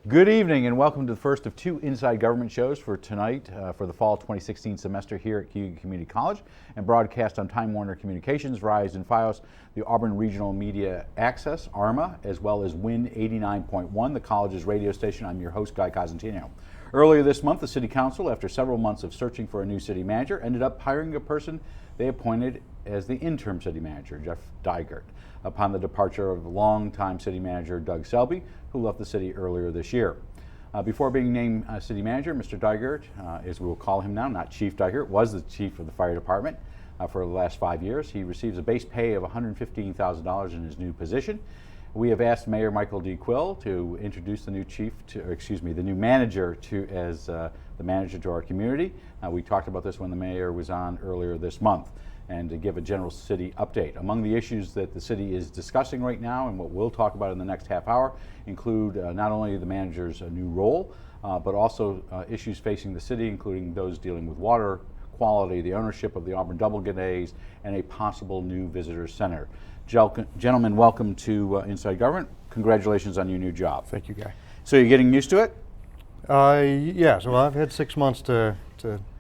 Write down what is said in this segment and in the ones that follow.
Good evening and welcome to the first of two Inside Government shows for tonight for the fall 2016 semester here at Cayuga Community College and broadcast on Time Warner Communications, Verizon, Fios, the Auburn Regional Media Access, ARMA, as well as WIN 89.1, the college's radio station. I'm your host, Guy Cosentino. Earlier this month, the City Council, after several months of searching for a new city manager, ended up hiring a person they appointed as the interim city manager, Jeff Dygert, upon the departure of longtime city manager Doug Selby, who left the city earlier this year. Before being named city manager, Mr. Dygert, as we will call him now, not Chief Dygert, was the chief of the fire department for the last 5 years. He receives a base pay of $115,000 in his new position. We have asked Mayor Michael D. Quill to introduce the new the new manager as the manager to our community. We talked about this when the mayor was on earlier this month, and to give a general city update. Among the issues that the city is discussing right now and what we'll talk about in the next half hour include not only the manager's new role, but also issues facing the city, including those dealing with water quality, the ownership of the Auburn Double Grenades, and a possible new visitor center. Gentlemen, welcome to Inside Government. Congratulations on your new job. Thank you, Guy. So you're getting used to it? Yeah, so I've had 6 months to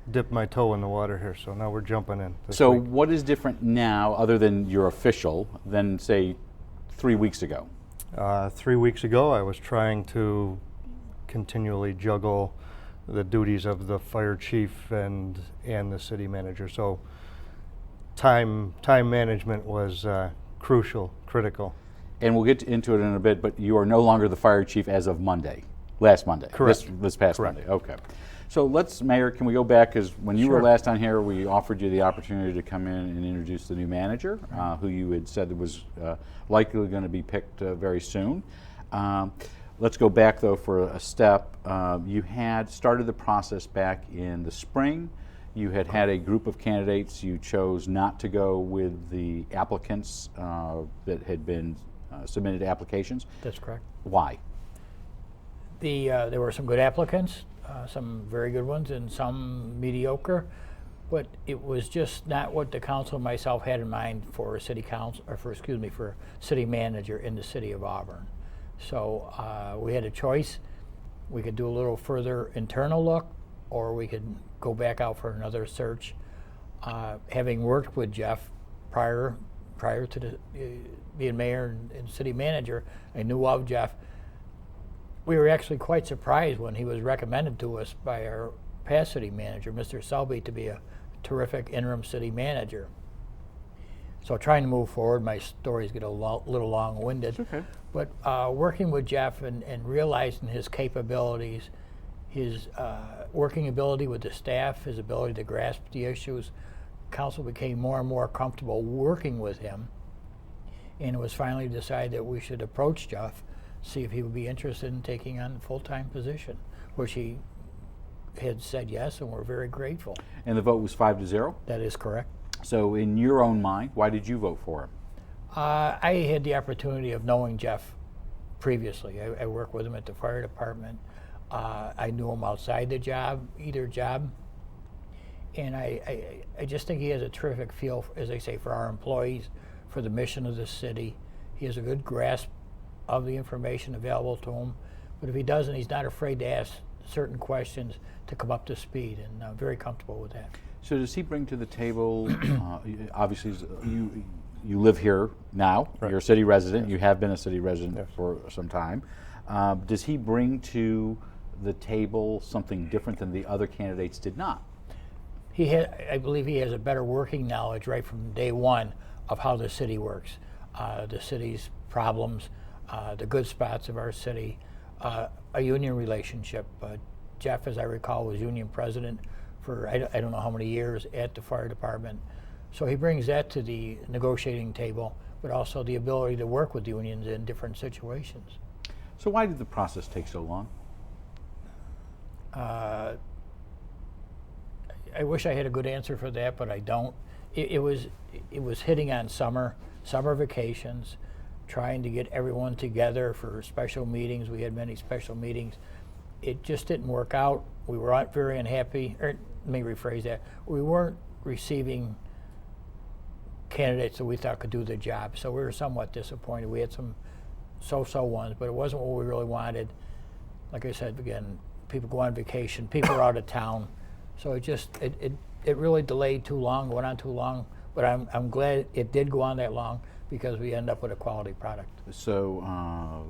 dip my toe in the water here, so now we're jumping in. So what is different now, other than your official, than say 3 weeks ago? 3 weeks ago, I was trying to continually juggle the duties of the fire chief and the city manager. So time management was critical. And we'll get into it in a bit, but you are no longer the fire chief as of Monday, last Monday. Correct. This past Correct. Monday. Okay. So Mayor, can we go back, because when you were Sure. last on here, we offered you the opportunity to come in and introduce the new manager, who you had said was likely going to be picked very soon. Let's go back, though, for a step. You had started the process back in the spring. You had a group of candidates. You chose not to go with the applicants that had been submitted applications. That's correct. Why? There were some good applicants, some very good ones, and some mediocre, but it was just not what the council and myself had in mind for city council, or for city manager in the city of Auburn. So we had a choice. We could do a little further internal look, or we could go back out for another search. Having worked with Jeff prior to being mayor and city manager, I knew of Jeff. We were actually quite surprised when he was recommended to us by our past city manager, Mr. Selby, to be a terrific interim city manager. So trying to move forward, my stories get a little long-winded. Okay. But working with Jeff and realizing his capabilities, his working ability with the staff, his ability to grasp the issues, council became more and more comfortable working with him. And it was finally decided that we should approach Jeff, see if he would be interested in taking on the full-time position, which he had said yes, and we're very grateful. And the vote was 5-0? That is correct. So in your own mind, why did you vote for him? I had the opportunity of knowing Jeff previously. I worked with him at the fire department. I knew him outside the job, and I just think he has a terrific feel, as I say, for our employees, for the mission of the city. He has a good grasp of the information available to him, but if he doesn't, he's not afraid to ask certain questions to come up to speed, and I'm very comfortable with that. So does he bring to the table, obviously you live here now, Right. you're a city resident, Yes. You have been a city resident Yes. for some time. Does he bring to the table something different than the other candidates did not? I believe he has a better working knowledge right from day one of how the city works, the city's problems, the good spots of our city, a union relationship. Jeff, as I recall, was union president for I don't know how many years at the fire department. So he brings that to the negotiating table, but also the ability to work with unions in different situations. So why did the process take so long? I wish I had a good answer for that, but I don't. It was hitting on summer vacations, trying to get everyone together for special meetings. We had many special meetings. It just didn't work out. We were very unhappy, or let me rephrase that. We weren't receiving candidates that we thought could do the job, so we were somewhat disappointed. We had some so-so ones, but it wasn't what we really wanted. like I said, again, people go on vacation, people are out of town. So it really delayed too long, went on too long. But I'm glad it did go on that long because we end up with a quality product. So,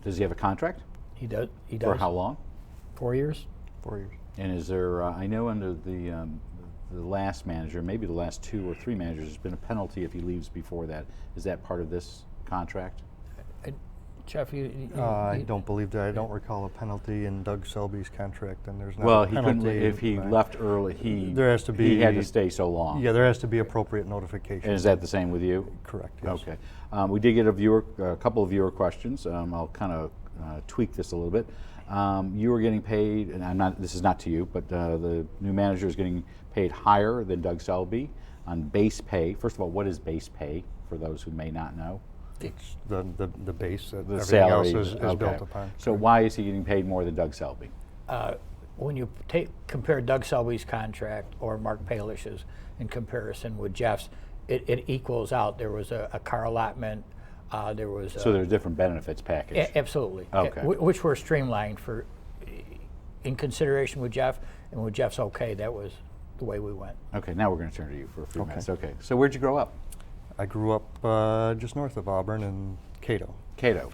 does he have a contract? He does. For how long? 4 years. 4 years. And is there, I know under the last manager, maybe the last 2 or 3 managers, there's been a penalty if he leaves before that. Is that part of this contract? Jeff, I don't believe that. I don't recall a penalty in Doug Selby's contract, and there's not Well, a he penalty. couldn't, if he left early, there has to be, he had to stay so long. Yeah, there has to be appropriate notification. And is that the same with you? Correct, yes. Okay. We did get a couple of viewer questions. I'll kind of tweak this a little bit. You were getting paid, and this is not to you, but the new manager is getting paid higher than Doug Selby on base pay. First of all, what is base pay for those who may not know? It's the base that The everything salary else is okay. built upon. So why is he getting paid more than Doug Selby? When you compare Doug Selby's contract or Mark Palish's in comparison with Jeff's, it equals out. There was a car allotment. There was So there's a different benefits package. Absolutely. Okay. Which were streamlined for in consideration with Jeff, and with Jeff's okay, that was the way we went. Okay, now we're going to turn to you for a few Okay. minutes. Okay. So where'd you grow up? I grew up just north of Auburn in Cato. Cato.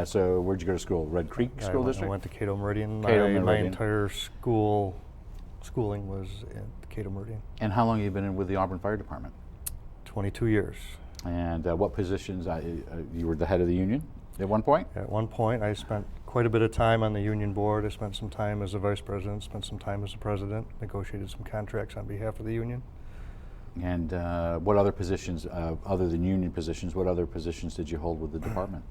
So where'd you go to school? Red Creek School District? I went to Cato Meridian. Cato My Meridian. entire schooling was at Cato Meridian. And how long have you been in with the Auburn Fire Department? 22 years. And what positions? You were the head of the union at one point? At one point, I spent quite a bit of time on the union board. I spent some time as a vice president, spent some time as a president, negotiated some contracts on behalf of the union. And what other positions, other than union positions, what other positions did you hold with the department?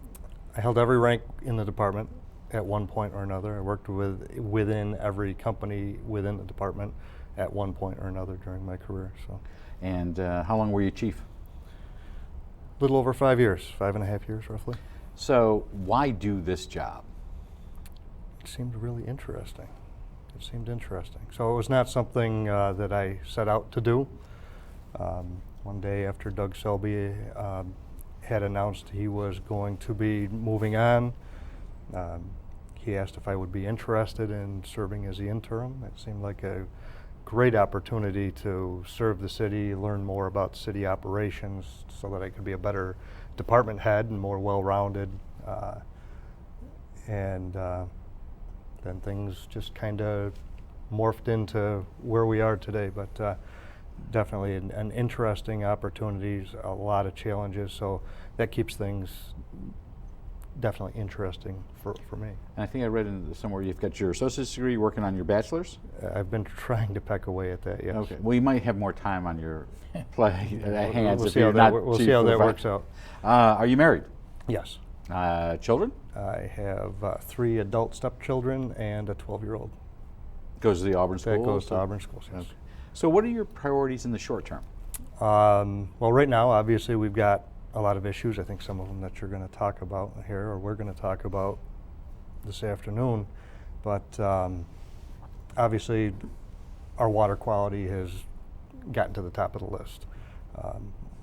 I held every rank in the department at one point or another. I worked within every company within the department at one point or another during my career. So, And how long were you chief? a little over 5 years, 5.5 years roughly. So why do this job? It seemed really interesting. It seemed interesting. So it was not something that I set out to do. One day after Doug Selby had announced he was going to be moving on, he asked if I would be interested in serving as the interim. It seemed like a great opportunity to serve the city, learn more about city operations so that I could be a better department head and more well-rounded. And then things just kind of morphed into where we are today. But definitely an interesting opportunities, a lot of challenges, so that keeps things definitely interesting for me. And I think I read somewhere you've got your associate's degree, working on your bachelor's? I've been trying to peck away at that, yes. Okay. Well, you might have more time on your hands We'll if see you're how that, not we'll chief see how of that fire. works out. Are you married? Yes. Children? I have 3 adult stepchildren and a 12-year-old. Goes to the Auburn school? That goes to Auburn schools, yes. Okay. So what are your priorities in the short term? Well, right now, obviously, we've got a lot of issues. I think some of them that you're going to talk about here, or we're going to talk about this afternoon. But obviously, our water quality has gotten to the top of the list.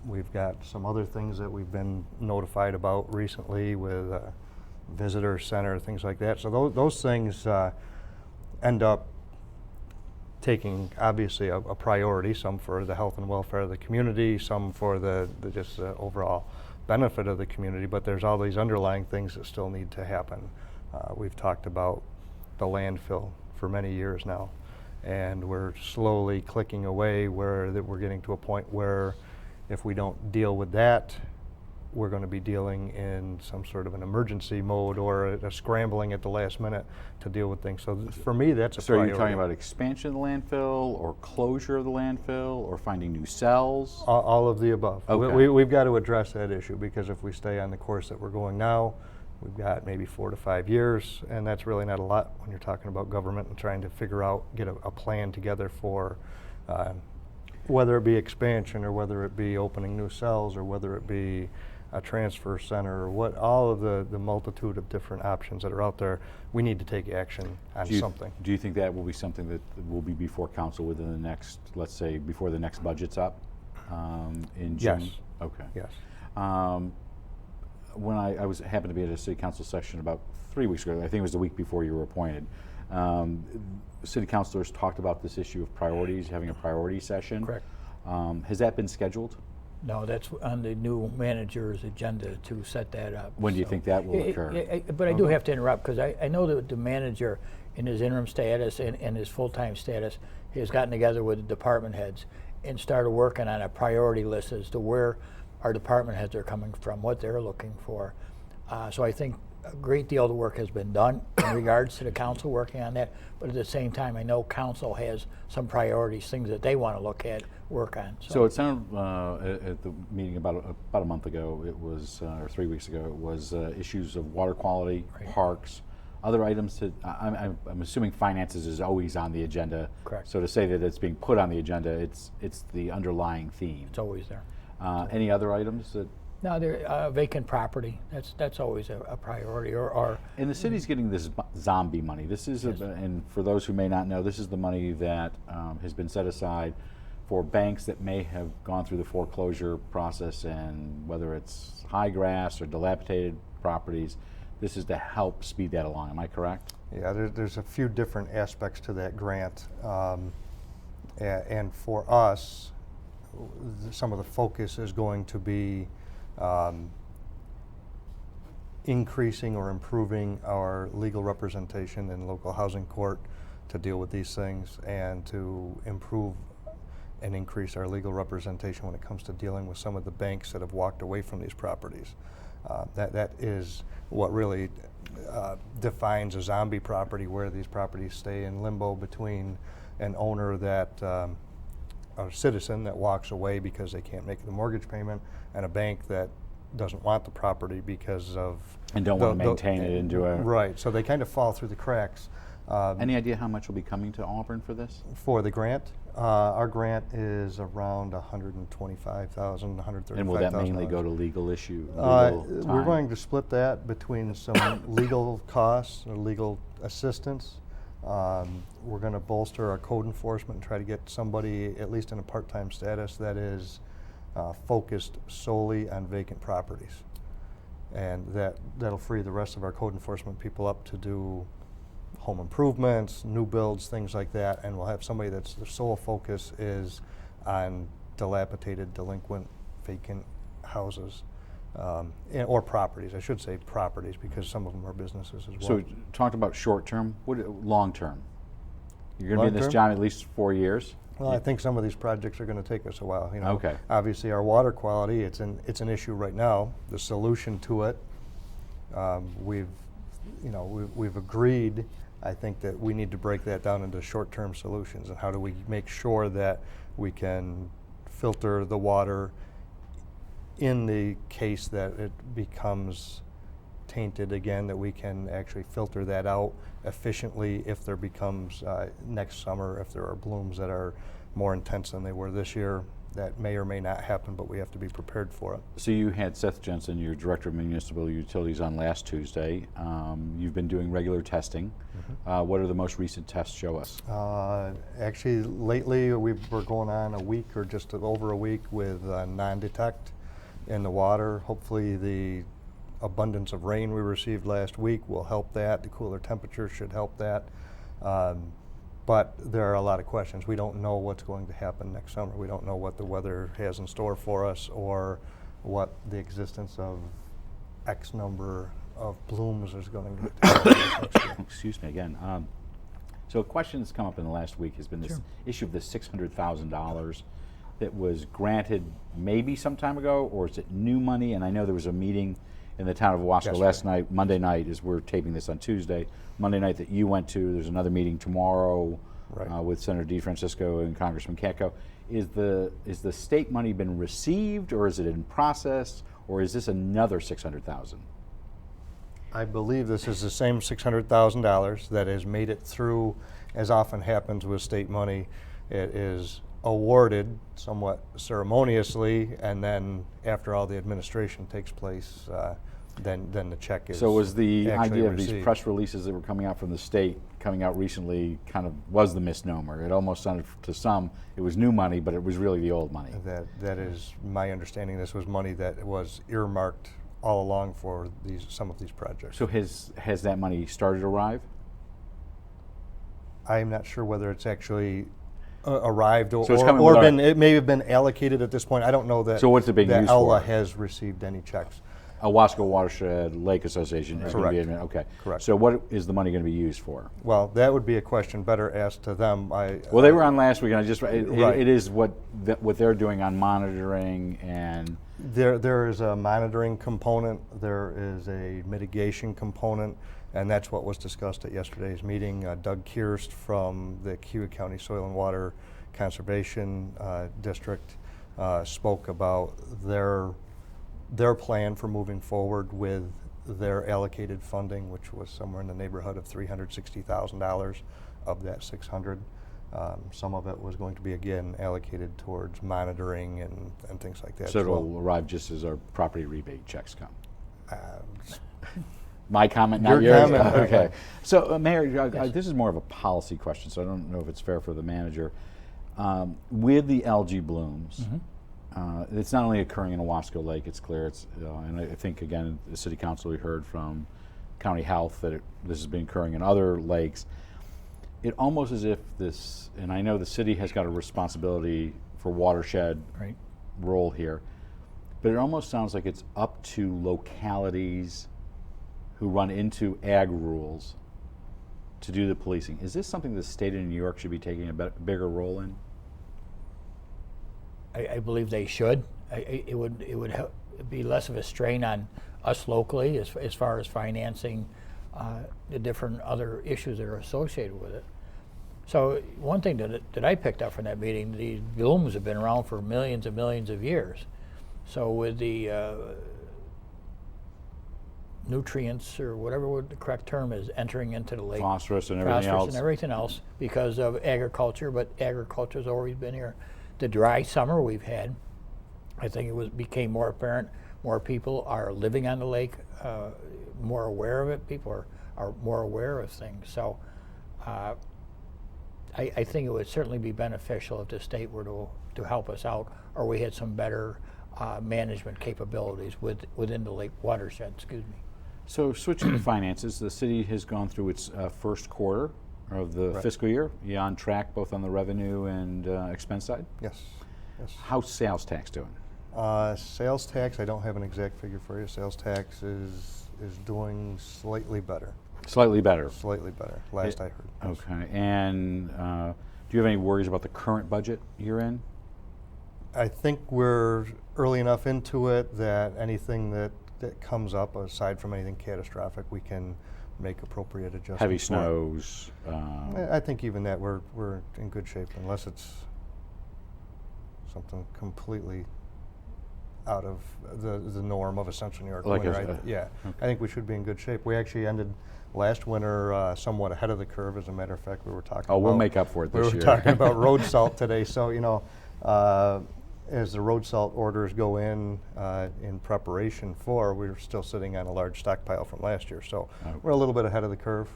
We've got some other things that we've been notified about recently with visitor center, things like that. So those things end up taking obviously a priority, some for the health and welfare of the community, some for the just overall benefit of the community, but there's all these underlying things that still need to happen. We've talked about the landfill for many years now, and we're slowly clicking away where we're getting to a point where if we don't deal with that, we're going to be dealing in some sort of an emergency mode or a scrambling at the last minute to deal with things. So for me, that's a priority. So are you talking about expansion of the landfill, or closure of the landfill, or finding new cells? All of the above. Okay. We've got to address that issue, because if we stay on the course that we're going now, we've got maybe 4 to 5 years, and that's really not a lot when you're talking about government and trying to figure out, get a plan together for whether it be expansion or whether it be opening new cells or whether it be a transfer center, or all of the multitude of different options that are out there. We need to take action on something. Do you think that will be something that will be before council within the next, let's say, before the next budget's up in June? Yes. Okay. Yes. when I happened to be at a city council session about 3 weeks ago, I think it was the week before you were appointed, city councilors talked about this issue of priorities, having a priority session. Correct. Has that been scheduled? No, that's on the new manager's agenda to set that up. When do you think that will occur? But I do have to interrupt because I know that the manager in his interim status and his full-time status has gotten together with the department heads and started working on a priority list as to where our department heads are coming from, what they're looking for. So I think a great deal of the work has been done in regards to the council working on that, but at the same time, I know council has some priorities, things that they want to look at, work on. So it sounded at the meeting about a month ago, it was, or 3 weeks ago, it was issues of water quality, Right. parks, other items that, I'm assuming finances is always on the agenda. Correct. So to say that it's being put on the agenda, it's the underlying theme. It's always there. Any other items that? No, there vacant property. That's always a priority. Or And the city's getting this zombie money. This is, Yes. and for those who may not know, this is the money that has been set aside for banks that may have gone through the foreclosure process, and whether it's high grass or dilapidated properties, this is to help speed that along. Am I correct? Yeah, there's a few different aspects to that grant. And for us, some of the focus is going to be increasing or improving our legal representation in local housing court to deal with these things, and to improve and increase our legal representation when it comes to dealing with some of the banks that have walked away from these properties. That is what really defines a zombie property, where these properties stay in limbo between an owner that a citizen that walks away because they can't make the mortgage payment, and a bank that doesn't want the property because of And don't want to maintain it into a... right. So they kind of fall through the cracks. Any idea how much will be coming to Auburn for this? For the grant, our grant is around $125,000, $135,000. And will that mainly go to legal issue? We're time? going to split that between some legal costs or legal assistance. We're going to bolster our code enforcement and try to get somebody, at least in a part-time status, that is focused solely on vacant properties. And that'll free the rest of our code enforcement people up to do home improvements, new builds, things like that, and we'll have somebody that's their sole focus is on dilapidated, delinquent, vacant houses, or properties. I should say properties, because some of them are businesses as well. So we talked about short term. What long term? You're going to be in this Long-term? job at least 4 years? Well, I think some of these projects are going to take us a while. You know, Okay. Obviously, our water quality, it's an issue right now. The solution to it, we've agreed. I think that we need to break that down into short-term solutions, and how do we make sure that we can filter the water in the case that it becomes tainted again, that we can actually filter that out efficiently if there becomes, next summer, if there are blooms that are more intense than they were this year. That may or may not happen, but we have to be prepared for it. So you had Seth Jensen, your Director of Municipal Utilities, on last Tuesday. You've been doing regular testing. Mm-hmm. What are the most recent tests show us? Actually, lately we're going on a week or just over a week with non-detect in the water. Hopefully the abundance of rain we received last week will help that. The cooler temperatures should help that. But there are a lot of questions. We don't know what's going to happen next summer. We don't know what the weather has in store for us, or what the existence of X number of blooms is going to next year. Excuse me again. So a question that's come up in the last week has been this Sure. issue of the $600,000 that was granted maybe some time ago, or is it new money? And I know there was a meeting in the town of Wasco Yesterday. last night, Monday night, as we're taping this on Tuesday, Monday night that you went to. There's another meeting tomorrow Right. with Senator DeFrancisco and Congressman Katko. Is the state money been received, or is it in process, or is this another $600,000? I believe this is the same $600,000 that has made it through, as often happens with state money. It is awarded somewhat ceremoniously, and then after all the administration takes place, then the check is So was the actually idea of these received. press releases that were coming out from the state, coming out recently, kind of was the misnomer? It almost sounded to some, it was new money, but it was really the old money. That is my understanding. This was money that was earmarked all along for some of these projects. So has that money started to arrive? I'm not sure whether it's actually arrived or, So it's coming with our- it may have been allocated at this point. I don't know that. So what's it being that used ELA for? has received any checks. Wasco Watershed Lake Association is going to be Correct. okay. Correct. So what is the money going to be used for? Well, that would be a question better asked to them. Well, they were on last week, and I just Right. it is what they're doing on monitoring and. There is a monitoring component, there is a mitigation component, and that's what was discussed at yesterday's meeting. Doug Kirst from the Cuyahoga County Soil and Water Conservation District spoke about their plan for moving forward with their allocated funding, which was somewhere in the neighborhood of $360,000 of that $600. Some of it was going to be, again, allocated towards monitoring and things like that. So as well. it'll arrive just as our property rebate checks come. Um, My comment, not Your yours. comment. Okay. So, Mayor, Yes. this is more of a policy question, so I don't know if it's fair for the manager. With the algae blooms, it's not only occurring in Owasco Lake, it's clear, and I think, again, the City Council, we heard from County Health that this has been occurring in other lakes. It almost as if this, and I know the city has got a responsibility for watershed Right. role here, but it almost sounds like it's up to localities who run into ag rules to do the policing. Is this something the state of New York should be taking a bigger role in? I believe they should. It would be less of a strain on us locally as far as financing the different other issues that are associated with it. So one thing that I picked up from that meeting, these blooms have been around for millions and millions of years. So with the nutrients, or whatever the correct term is, entering into the lake, Phosphorus and everything phosphorus else. and everything else because of agriculture, but agriculture's always been here. The dry summer we've had, I think became more apparent. More people are living on the lake, more aware of it. People are more aware of things. So I think it would certainly be beneficial if the state were to help us out, or we had some better management capabilities within the lake watershed, excuse me. So switching to finances, the city has gone through its first quarter of the fiscal year. You on track both on the revenue and expense side? Yes. Yes. How's sales tax doing? Sales tax, I don't have an exact figure for you. Sales tax is doing slightly better. Slightly better. Slightly better, last I heard. Yes. Okay. And do you have any worries about the current budget you're in? I think we're early enough into it that anything that comes up, aside from anything catastrophic, we can make appropriate adjustments. Heavy for. snows. I think even that we're in good shape, unless it's something completely out of the norm of a central New York Like winter. Yeah, I think we should be in good shape. We actually ended last winter somewhat ahead of the curve. As a matter of fact, we were talking. Oh, about, we'll make up for it this year. We were talking about road salt today. So as the road salt orders go in preparation for, we're still sitting on a large stockpile from last year. So we're a little bit ahead of the curve.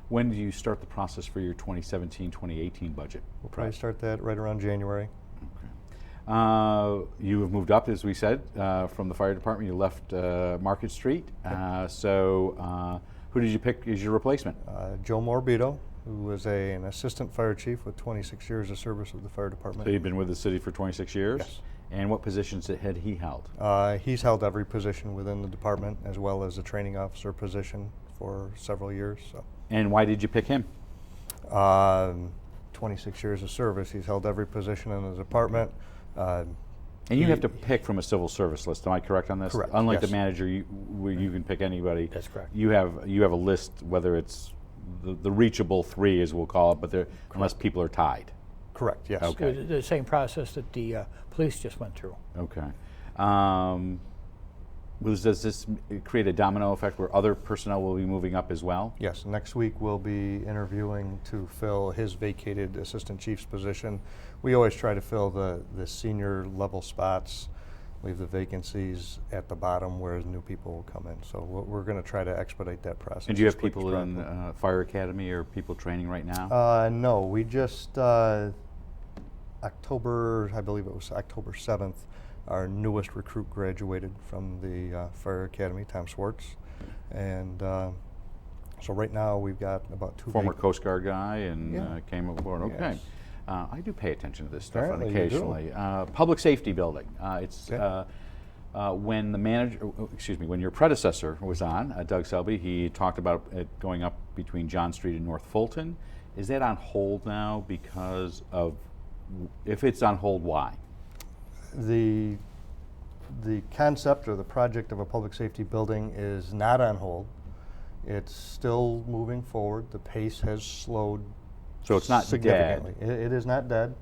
When do you start the process for your 2017-2018 budget? We'll probably start that right around January. You have moved up, as we said, from the fire department. You left Market Street. So who did you pick as your replacement? Joe Morbido, who was an assistant fire chief with 26 years of service with the fire department. So you've been with the city for 26 years? Yes. And what positions had he held? He's held every position within the department, as well as the training officer position for several years. So. And why did you pick him? 26 years of service. He's held every position in the department. And you have to pick from a civil service list. Am I correct on this? Correct, Unlike yes. the manager, where you can pick anybody. That's correct. You have a list, whether it's the reachable three, as we'll call it, but unless people are tied. Correct, yes. Okay. The same process that the police just went through. Okay. Does this create a domino effect where other personnel will be moving up as well? Yes, next week we'll be interviewing to fill his vacated assistant chief's position. We always try to fill the senior level spots, leave the vacancies at the bottom where new people will come in. So we're going to try to expedite that process. And do you have as quick as people in possible. fire academy or people training right now? No, we just, October, I believe it was October 7th, Our newest recruit graduated from the Fire Academy, Tom Swartz, and so right now we've got about 2 Former Coast Guard guy and Yeah. came aboard. Okay. Yes. I do pay attention to this stuff Apparently you do. occasionally. Public safety building. It's Okay. when the manager, when your predecessor was on, Doug Selby, he talked about it going up between John Street and North Fulton. Is that on hold now because of, if it's on hold, why? The concept or the project of a public safety building is not on hold. It's still moving forward. The pace has slowed. So it's not significantly. dead. It is not dead.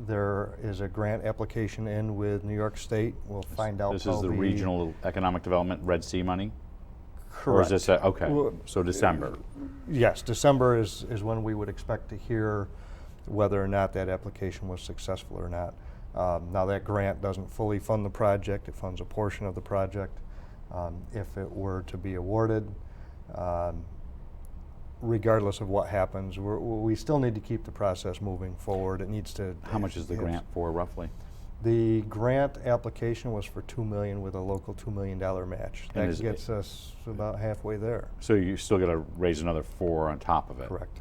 There is a grant application in with New York State. We'll find out. This is the probably- Regional Economic Development Red Sea money? Correct. Or is this, okay, Well, so December. Yes, December is when we would expect to hear whether or not that application was successful or not. Now that grant doesn't fully fund the project, it funds a portion of the project. If it were to be awarded, regardless of what happens, we still need to keep the process moving forward. It needs to. How much is the grant for roughly? The grant application was for $2 million with a local $2 million match. And That is it- gets us about halfway there. So you still got to raise another 4 on top of it? Correct.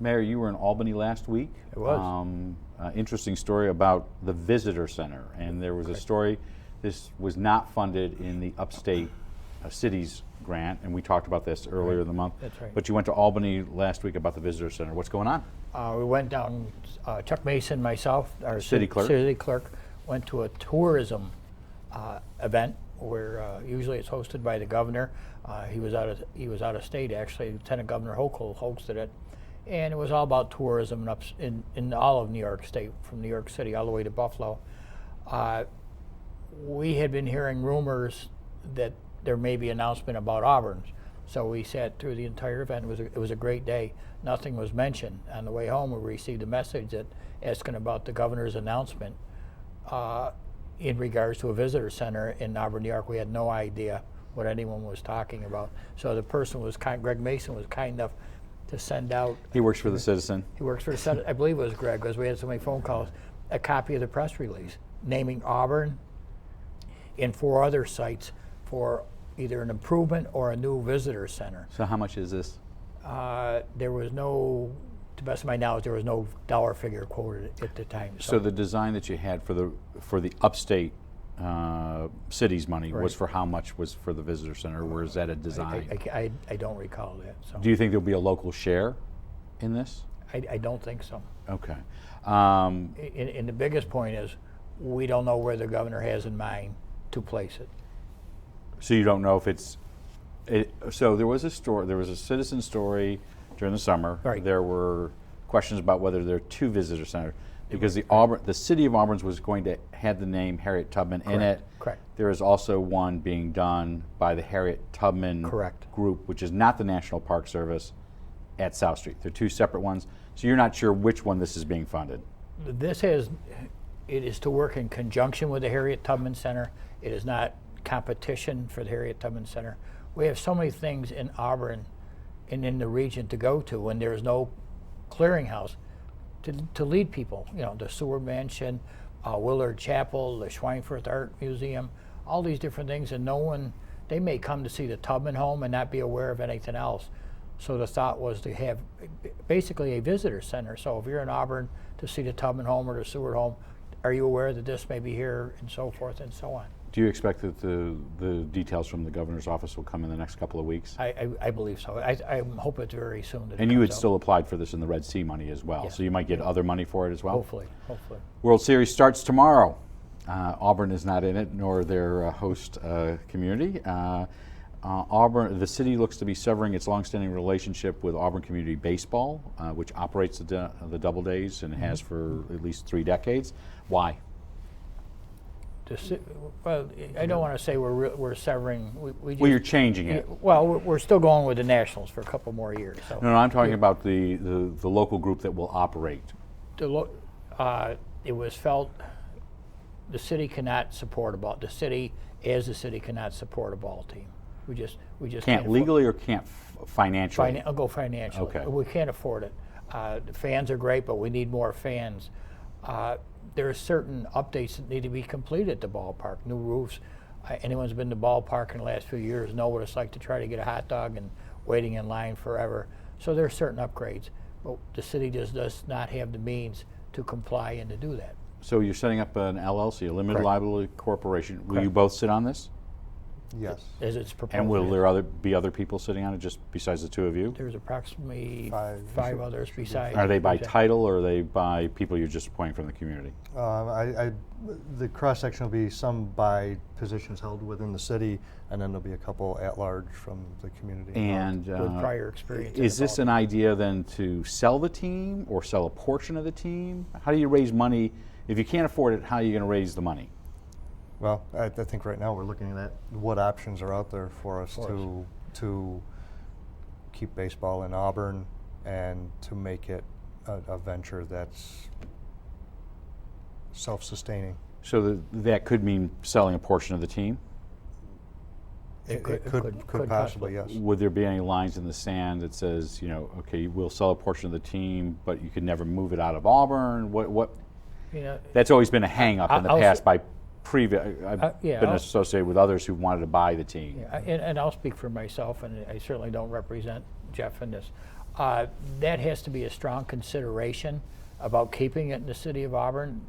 Mayor, you were in Albany last week. I was. Interesting story about the visitor center, and there was a story. This was not funded in the upstate cities grant, and we talked about this earlier in the month. That's right. But you went to Albany last week about the visitor center. What's going on? We went down, Chuck Mason, myself, our City clerk. city clerk, went to a tourism event where usually it's hosted by the governor. He was out of state actually. Lieutenant Governor Hochul hosted it, and it was all about tourism in all of New York State, from New York City all the way to Buffalo. We had been hearing rumors that there may be an announcement about Auburn. So we sat through the entire event. It was a great day. Nothing was mentioned. On the way home, we received a message asking about the governor's announcement in regards to a visitor center in Auburn, New York. We had no idea what anyone was talking about. So the person was Greg Mason was kind enough to send out. He works for the Citizen. He works for the Senate. I believe it was Greg, because we had so many phone calls. A copy of the press release naming Auburn and 4 other sites for either an improvement or a new visitor center. So how much is this? There was no, to the best of my knowledge, there was no dollar figure quoted at the time. So the design that you had for the upstate cities money was Right. for how much was for the visitor center, or is that a design? I don't recall that. So Do you think there'll be a local share in this? I don't think so. Okay. And the biggest point is, we don't know where the governor has in mind to place it. So you don't know if so there was a story, there was a Citizen story during the summer. Right. There were questions about whether there are 2 visitor centers, because the city of Auburn was going to have the name Harriet Tubman in it. Correct. There is also one being done by the Harriet Tubman Correct. group, which is not the National Park Service, at South Street. They're 2 separate ones. So you're not sure which one this is being funded. It is to work in conjunction with the Harriet Tubman Center. It is not competition for the Harriet Tubman Center. We have so many things in Auburn and in the region to go to when there is no clearinghouse to lead people. You know, the Seward Mansion, Willard Chapel, the Schweinfurth Art Museum, all these different things, and they may come to see the Tubman home and not be aware of anything else. So the thought was to have basically a visitor center. So if you're in Auburn to see the Tubman home or the Seward home, are you aware that this may be here, and so forth and so on? Do you expect that the details from the governor's office will come in the next couple of weeks? I believe so. I hope it's very soon. That And it you comes had out. still applied for this in the Red Sea money as well, Yes. so you might get other money for it as well? Hopefully. World Series starts tomorrow. Auburn is not in it, nor their host community. Auburn, the city looks to be severing its longstanding relationship with Auburn Community Baseball, which operates the Double Days and has for at least 3 decades. Why? Well, I don't want to say we're severing. We just, Well, you're changing it. Well, we're still going with the Nationals for a couple more years. So No, I'm talking about the local group that will operate. it was felt the city cannot support a ball. The city, as a city, cannot support a ball team. We just Can't afford- legally or can't financially? I'll go financially. Okay. We can't afford it. The fans are great, but we need more fans. there are certain updates that need to be completed at the ballpark. New roofs. Anyone's been to the ballpark in the last few years know what it's like to try to get a hot dog and waiting in line forever. So there are certain upgrades, but the city just does not have the means to comply and to do that. So you're setting up an LLC, a limited Correct. liability corporation. Will you Correct. both sit on this? Yes. As it's proposed. And will there be other people sitting on it just besides the two of you? There's approximately Five. five others besides. Are they by besides- title or are they by people you're just appointing from the community? The cross-section will be some by positions held within the city, and then there'll be a couple at-large from the community. And with prior experience. in is the this ballpark. an idea then to sell the team or sell a portion of the team? How do you raise money? If you can't afford it, how are you going to raise the money? Well, I think right now we're looking at what options are out there for us to keep baseball in Auburn and to make it a venture that's self-sustaining. So that could mean selling a portion of the team? It could possibly, yes. Would there be any lines in the sand that says, okay, we'll sell a portion of the team, but you could never move it out of Auburn? What? You know, That's always been a hang-up in the I'll past s- by previous. I've yeah, been I'll- associated with others who wanted to buy the team. yeah, and I'll speak for myself, and I certainly don't represent Jeff in this. That has to be a strong consideration about keeping it in the city of Auburn.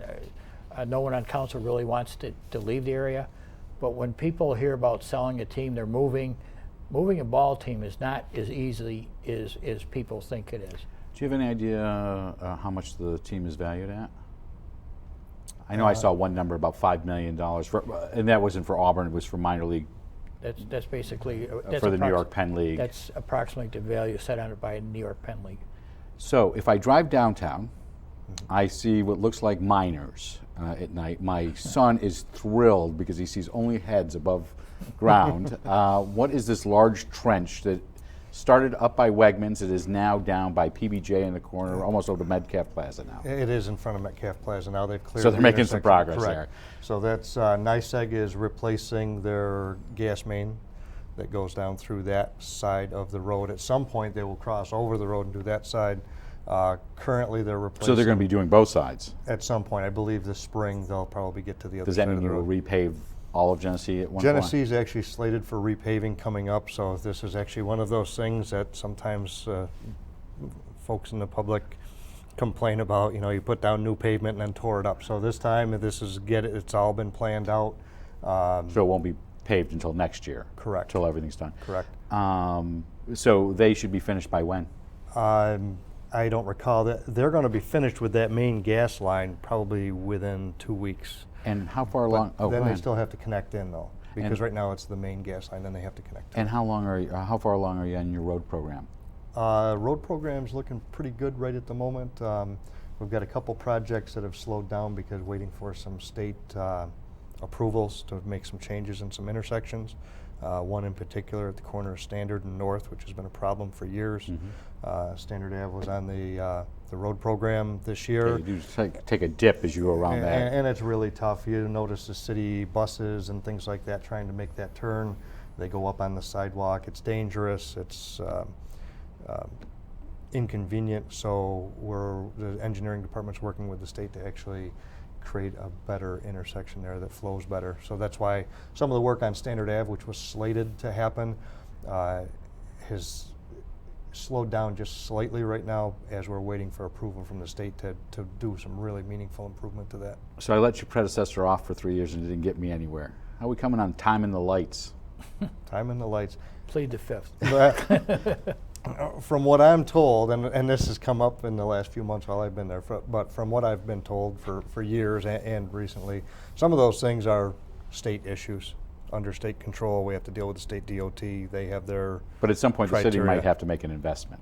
No one on council really wants to leave the area, but when people hear about selling a team, they're moving. Moving a ball team is not as easy as people think it is. Do you have any idea how much the team is valued at? I know I saw one number, about $5 million, and that wasn't for Auburn, it was for minor league, That's basically for the New York Penn League. That's approximately the value set on it by New York Penn League. So if I drive downtown, I see what looks like miners at night. My son is thrilled because he sees only heads above ground. What is this large trench that started up by Wegmans? It is now down by PBJ in the corner, almost over to Metcalf Plaza now. It is in front of Metcalf Plaza now. They've cleared So they're the making some intersection. progress Correct. there. So that's NYSEG is replacing their gas main that goes down through that side of the road. At some point, they will cross over the road and do that side. Currently, they're replacing. So they're going to be doing both sides. At some point, I believe this spring they'll probably get to the other Does side that of mean the you will road. repave all of Genesee at one Genesee is actually slated for repaving coming up, so this is actually one of those things that sometimes folks in the public complain about. You put down new pavement and then tore it up. So this time, it's all been planned out. point? So it won't be paved until next year? Correct. Until everything's done? Correct. So they should be finished by when? I don't recall that. They're going to be finished with that main gas line probably within 2 weeks. And how far along? Oh, Then go they ahead. still have to connect in though, because And- right now it's the main gas line. Then they have to connect. And how far along are you on your road program? Road program's looking pretty good right at the moment. We've got a couple projects that have slowed down because waiting for some state approvals to make some changes in some intersections. One in particular at the corner of Standard and North, which has been a problem for years. Standard Ave was on the road program this year. You do take a dip as you go around that. And it's really tough. You notice the city buses and things like that trying to make that turn. They go up on the sidewalk. It's dangerous. It's inconvenient. So the engineering department's working with the state to actually create a better intersection there that flows better. So that's why some of the work on Standard Ave, which was slated to happen, has slowed down just slightly right now as we're waiting for approval from the state to do some really meaningful improvement to that. So I let your predecessor off for 3 years and it didn't get me anywhere. How are we coming on time and the lights? Time and the lights. Plead the fifth. From what I'm told, and this has come up in the last few months while I've been there, but from what I've been told for years and recently, some of those things are state issues. Under state control, we have to deal with the state DOT. They have their But at some point the city criteria. might have to make an investment.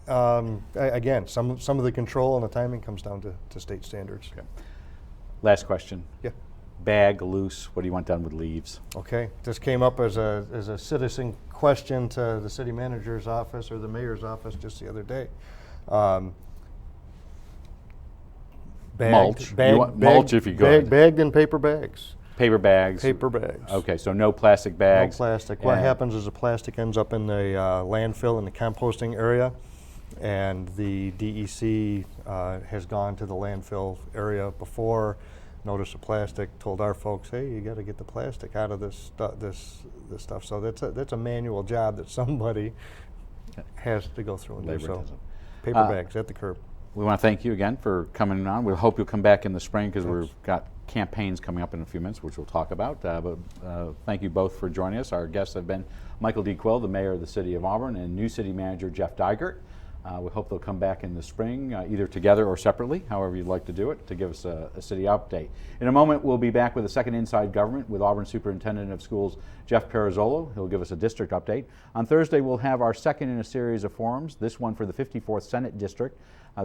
Again, some of the control and the timing comes down to state standards. Okay. Last question. Yeah. Bag, loose, what do you want done with leaves? Okay. This came up as a citizen question to the city manager's office or the mayor's office just the other day. Mulch. You want mulch if you could. Bagged in paper bags. Paper bags? Paper bags. Okay, so no plastic bags? No plastic. What And- happens is the plastic ends up in the landfill in the composting area, and the DEC has gone to the landfill area before, noticed the plastic, told our folks, hey, you got to get the plastic out of this stuff. So that's a manual job that somebody has to go through and do. So paper bags at the curb. We want to thank you again for coming on. We hope you'll come back in the spring because we've got campaigns coming up in a few minutes, which we'll talk about. But thank you both for joining us. Our guests have been Michael D. Quill, the mayor of the city of Auburn, and new city manager Jeff Dygert. We hope they'll come back in the spring, either together or separately, however you'd like to do it, to give us a city update. In a moment, we'll be back with a second Inside Government with Auburn Superintendent of Schools Jeff Perazzolo. He'll give us a district update. On Thursday, we'll have our second in a series of forums, this one for the 54th Senate District.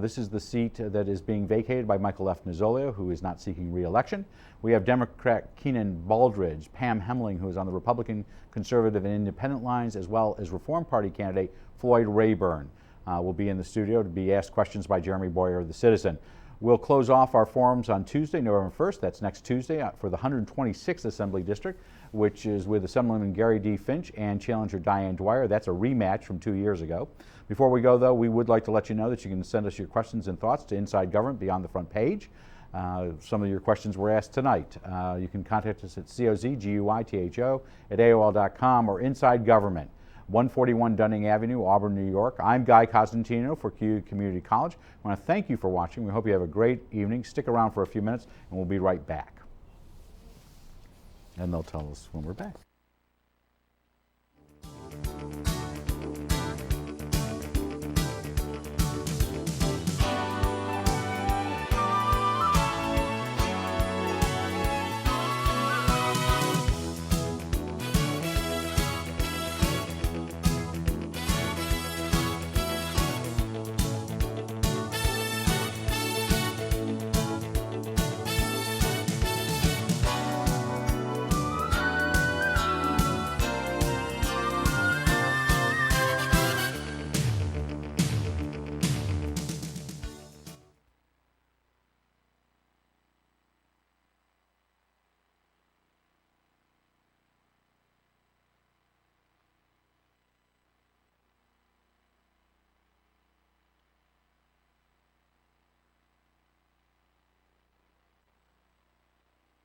This is the seat that is being vacated by Michael F. Nozzolio, who is not seeking re-election. We have Democrat Keenan Baldridge, Pam Hemling, who is on the Republican, Conservative, and Independent lines, as well as Reform Party candidate Floyd Rayburn. Will be in the studio to be asked questions by Jeremy Boyer of The Citizen. We'll close off our forums on Tuesday, November 1st. That's next Tuesday for the 126th Assembly District, which is with Assemblyman Gary D. Finch and challenger Diane Dwyer. That's a rematch from 2 years ago. Before we go, though, we would like to let you know that you can send us your questions and thoughts to Inside Government Beyond the Front Page. Some of your questions were asked tonight. You can contact us at cozguitho@aol.com or Inside Government, 141 Dunning Avenue, Auburn, New York. I'm Guy Cosentino for QU Community College. I want to thank you for watching. We hope you have a great evening. Stick around for a few minutes, and we'll be right back. And they'll tell us when we're back.